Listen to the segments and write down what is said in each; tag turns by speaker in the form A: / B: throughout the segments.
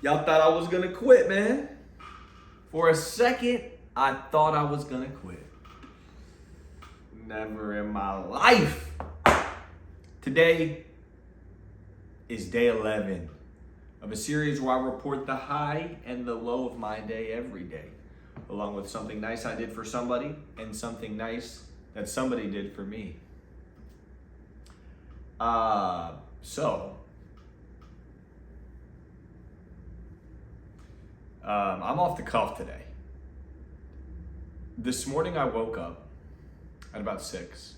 A: Y'all thought I was gonna quit, man. For a second, I thought I was gonna quit. Never in my life. Today is day 11 of a series where I report the high and the low of my day every day, along with something nice I did for somebody and something nice that somebody did for me. I'm off the cuff today. This morning I woke up at about 6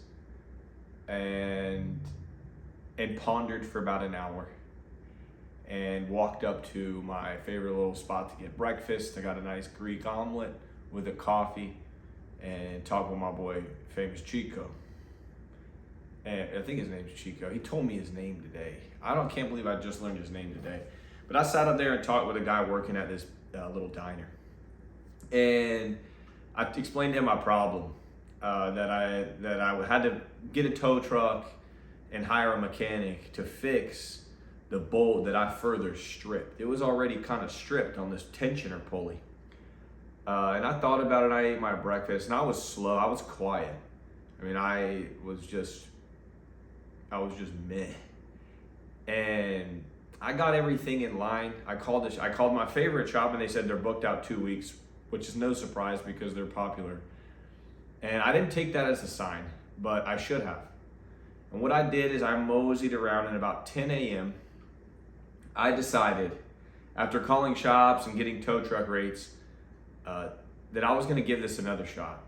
A: and pondered for about an hour and walked up to my favorite little spot to get breakfast. I got a nice Greek omelet with a coffee and talked with my boy, famous Chico. And I think his name's Chico. He told me his name today. Can't believe I just learned his name today. But I sat up there and talked with a guy working at this little diner. And I explained to him my problem, that I had to get a tow truck and hire a mechanic to fix the bolt that I further stripped. It was already kind of stripped on this tensioner pulley. And I thought about it, I ate my breakfast, and I was slow, I was quiet. I mean, I was just meh. And I got everything in line. I called my favorite shop, and they said they're booked out 2 weeks, which is no surprise because they're popular. And I didn't take that as a sign, but I should have. And what I did is I moseyed around, and about 10 a.m., I decided, after calling shops and getting tow truck rates, that I was gonna give this another shot.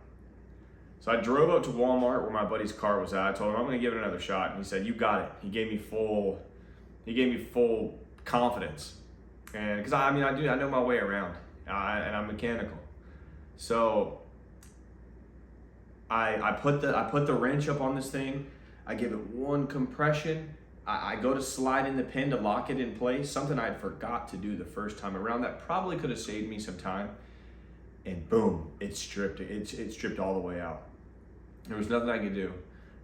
A: So I drove up to Walmart where my buddy's car was at. I told him I'm gonna give it another shot, and he said, "You got it." He gave me full confidence, and because I know my way around, and I'm mechanical. So I put the wrench up on this thing. I give it one compression. I go to slide in the pin to lock it in place, something I forgot to do the first time around. That probably could have saved me some time. And boom, it stripped all the way out. There was nothing I could do.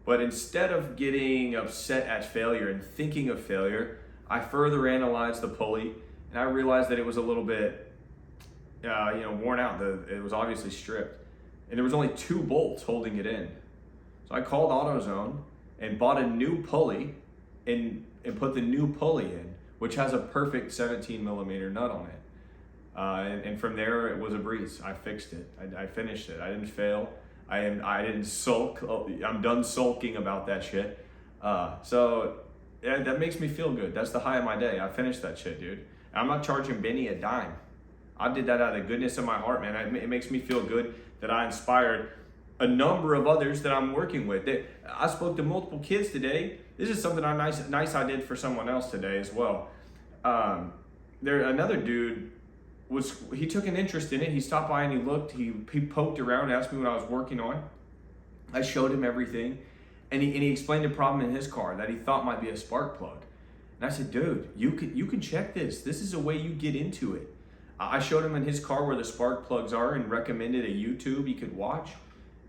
A: But instead of getting upset at failure and thinking of failure, I further analyzed the pulley, and I realized that it was a little bit worn out. It was obviously stripped. And there was only 2 bolts holding it in. So I called AutoZone and bought a new pulley and put the new pulley in, which has a perfect 17 millimeter nut on it. And from there, it was a breeze. I fixed it. I finished it. I didn't fail. I didn't sulk. I'm done sulking about that shit. So that makes me feel good. That's the high of my day. I finished that shit, dude. I'm not charging Benny a dime. I did that out of the goodness of my heart, man. It makes me feel good that I inspired a number of others that I'm working with. I spoke to multiple kids today. This is something nice I did for someone else today as well. Another dude he took an interest in it. He stopped by and he looked. He poked around, asked me what I was working on. I showed him everything, and he explained a problem in his car that he thought might be a spark plug. And I said, dude, you can check this. This is a way you get into it. I showed him in his car where the spark plugs are and recommended a YouTube he could watch.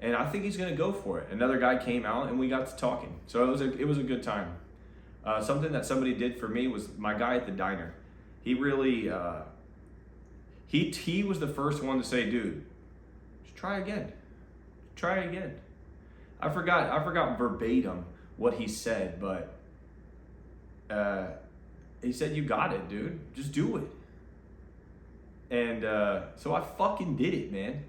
A: And I think he's gonna go for it. Another guy came out and we got to talking. So it was a good time. Something that somebody did for me was my guy at the diner. He really, he was the first one to say, dude, just try again. Try again. I forgot verbatim what he said, but he said, you got it, dude. Just do it. And so I fucking did it, man.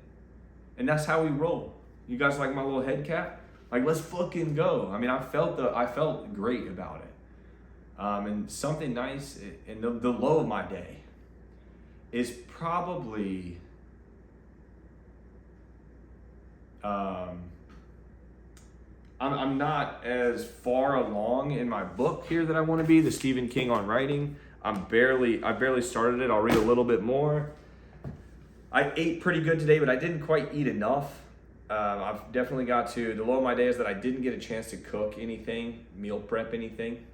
A: And that's how we roll. You guys like my little head cap? Like, let's fucking go. I mean, I felt great about it. And something nice, and the low of my day is probably I'm not as far along in my book here that I want to be, the Stephen King on writing. I barely started it. I'll read a little bit more. I ate pretty good today, but I didn't quite eat enough. I've definitely got to, the low of my day is that I didn't get a chance to cook anything, meal prep anything.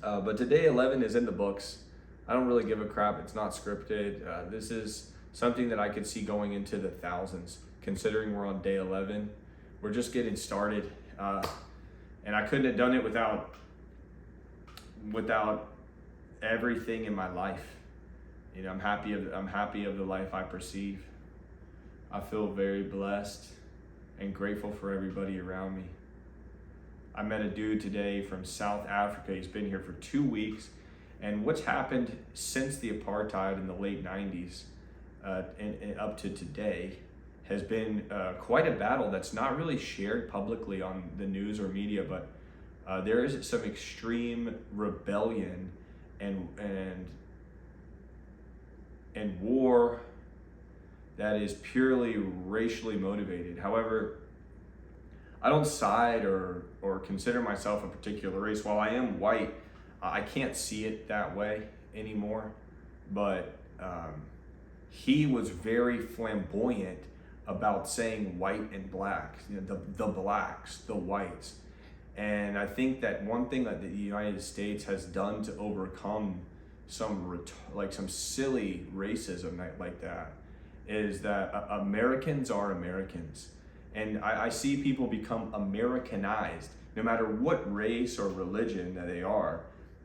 A: But today 11 is in the books. I don't really give a crap. It's not scripted. This is something that I could see going into the thousands, considering we're on day 11. We're just getting started. And I couldn't have done it without without everything in my life. You know, I'm happy of the life I perceive. I feel very blessed and grateful for everybody around me. I met a dude today from South Africa. He's been here for 2 weeks. And what's happened since the apartheid in the late 90s and up to today has been quite a battle that's not really shared publicly on the news or media, but there is some extreme rebellion and war that is purely racially motivated. However, I don't side or consider myself a particular race. While I am white, I can't see it that way anymore. But he was very flamboyant about saying white and black, you know, the blacks, the whites. And I think that one thing that the United States has done to overcome some silly racism like that is that Americans are Americans. And I see people become Americanized, no matter what race or religion that they are.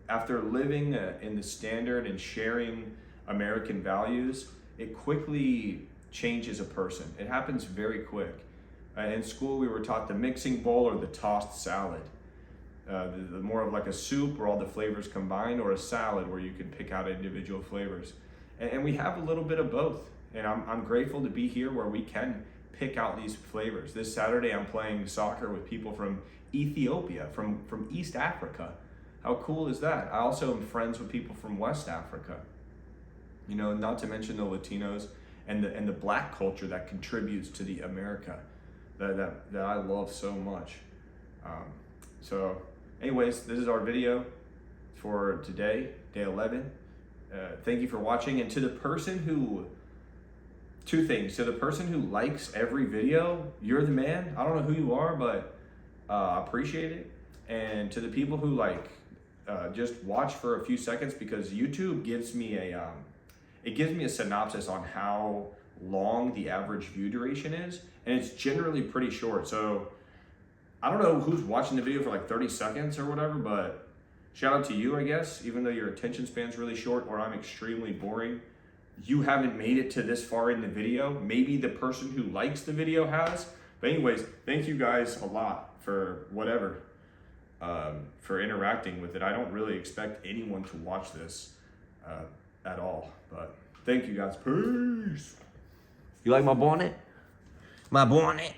A: After living in the standard and sharing American values, it quickly changes a person. It happens very quick. In school, we were taught the mixing bowl or the tossed salad. The more of like a soup where all the flavors combined, or a salad where you can pick out individual flavors. And we have a little bit of both. And I'm grateful to be here where we can pick out these flavors. This Saturday, I'm playing soccer with people from Ethiopia, from East Africa. How cool is that? I also am friends with people from West Africa. You know, not to mention the Latinos and the black culture that contributes to the America that I love so much. So anyways, this is our video for today, day 11. Thank you for watching. And to the person who, two things. To the person who likes every video, you're the man. I don't know who you are, but I appreciate it. And to the people who just watch for a few seconds, because YouTube gives me a synopsis on how long the average view duration is, and it's generally pretty short. So I don't know who's watching the video for like 30 seconds or whatever, but shout out to you, I guess. Even though your attention span's really short, or I'm extremely boring, you haven't made it to this far in the video. Maybe the person who likes the video has. But anyways, thank you guys a lot for whatever, for interacting with it. I don't really expect anyone to watch this at all, but thank you guys. Peace.
B: You like my bonnet? My bonnet?